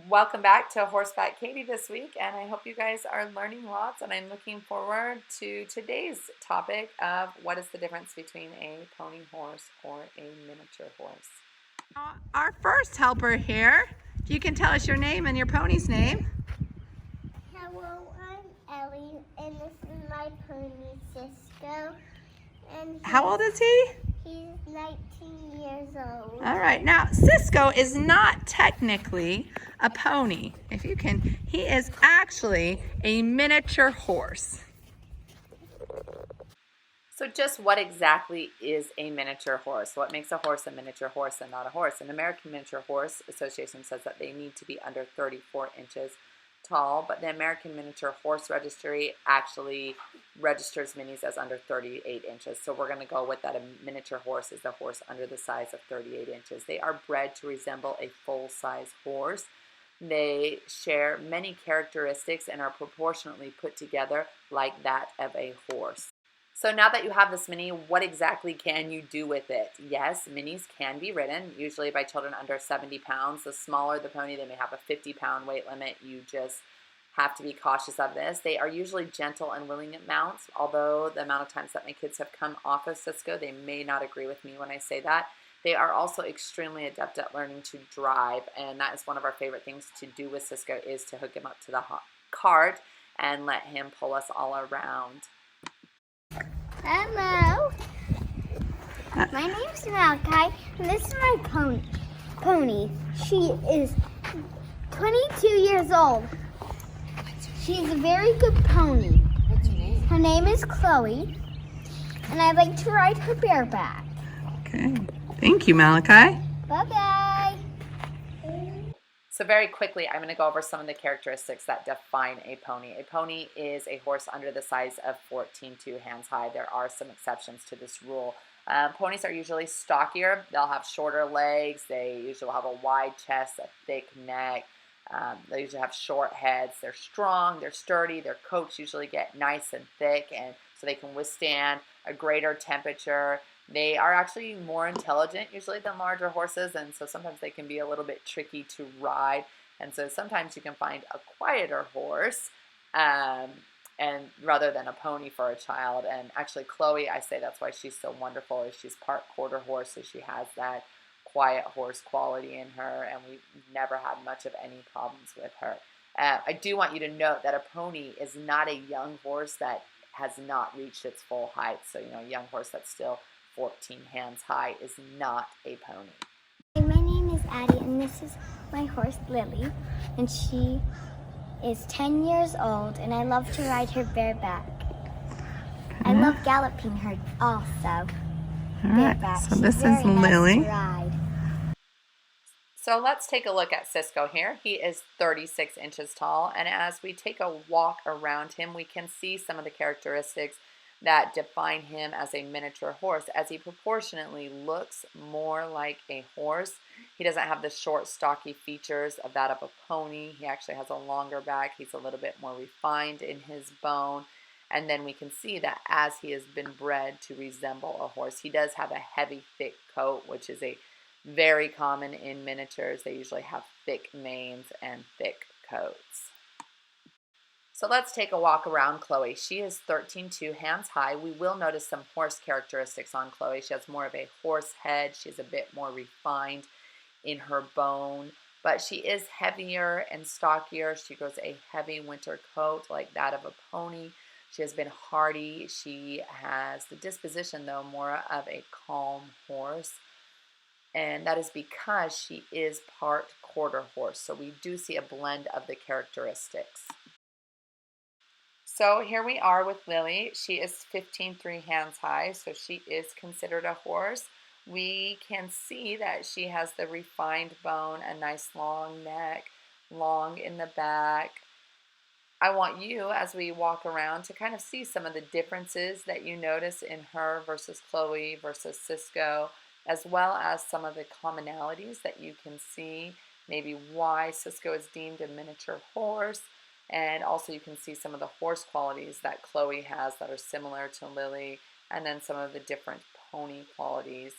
Welcome back to Horseback Katie this week, and I hope you guys are learning lots, and I'm looking forward to today's topic of what is the difference between a pony horse or a miniature horse. Our first helper here, if you can tell us your name and your pony's name. Hello, I'm Ellie, and this is my pony, Cisco. And How old is he? He's 19 years old. All right, now Cisco is not technically a pony. He is actually a miniature horse. So just what exactly is a miniature horse? What makes a horse a miniature horse and not a horse? An American Miniature Horse Association says that they need to be under 34 inches tall, but the American Miniature Horse Registry actually registers minis as under 38 inches. So we're going to go with that. A miniature horse is a horse under the size of 38 inches. They are bred to resemble a full-size horse. They share many characteristics and are proportionately put together like that of a horse. So now that you have this mini, what exactly can you do with it? Yes, minis can be ridden, usually by children under 70 pounds. The smaller the pony, they may have a 50-pound weight limit. You just have to be cautious of this. They are usually gentle and willing at mounts, although the amount of times that my kids have come off of Cisco, they may not agree with me when I say that. They are also extremely adept at learning to drive, and that is one of our favorite things to do with Cisco is to hook him up to the cart and let him pull us all around. Hello. My name's Malachi, and this is my pony. She is 22 years old. She's a very good pony. What's your name? Her name is Chloe, and I like to ride her bareback. Okay, thank you, Malachi. Bye-bye. So very quickly, I'm going to go over some of the characteristics that define a pony. A pony is a horse under the size of 14 hands high. There are some exceptions to this rule. Ponies are usually stockier. They'll have shorter legs. They usually will have a wide chest, a thick neck. They usually have short heads. They're strong. They're sturdy. Their coats usually get nice and thick, and so they can withstand a greater temperature. They are actually more intelligent usually than larger horses, and so sometimes they can be a little bit tricky to ride. And so sometimes you can find a quieter horse and rather than a pony for a child. And actually Chloe, I say that's why she's so wonderful, is she's part quarter horse, so she has that quiet horse quality in her, and we've never had much of any problems with her. I do want you to note that a pony is not a young horse that has not reached its full height. So, a young horse that's still 14 hands high is not a pony. My name is Addie, and this is my horse Lily, and she is 10 years old, and I love to ride her bareback. I love galloping her also. All right, Bareback. so She's this is very nice Lily. to ride. So let's take a look at Cisco here. He is 36 inches tall, and as we take a walk around him, we can see some of the characteristics that define him as a miniature horse, as he proportionately looks more like a horse. He doesn't have the short, stocky features of that of a pony. He actually has a longer back. He's a little bit more refined in his bone. And then we can see that as he has been bred to resemble a horse, he does have a heavy, thick coat, which is a very common in miniatures. They usually have thick manes and thick coats. So let's take a walk around Chloe. She is 13.2 hands high. We will notice some horse characteristics on Chloe. She has more of a horse head. She's a bit more refined in her bone, but she is heavier and stockier. She goes a heavy winter coat like that of a pony. She has been hardy. She has the disposition, though, more of a calm horse. And that is because she is part quarter horse. So we do see a blend of the characteristics. So here we are with Lily. She is 15.3 hands high, so she is considered a horse. We can see that she has the refined bone, a nice long neck, long in the back. I want you, as we walk around, to kind of see some of the differences that you notice in her versus Chloe versus Cisco, as well as some of the commonalities that you can see, maybe why Cisco is deemed a miniature horse. And also you can see some of the horse qualities that Chloe has that are similar to Lily, and then some of the different pony qualities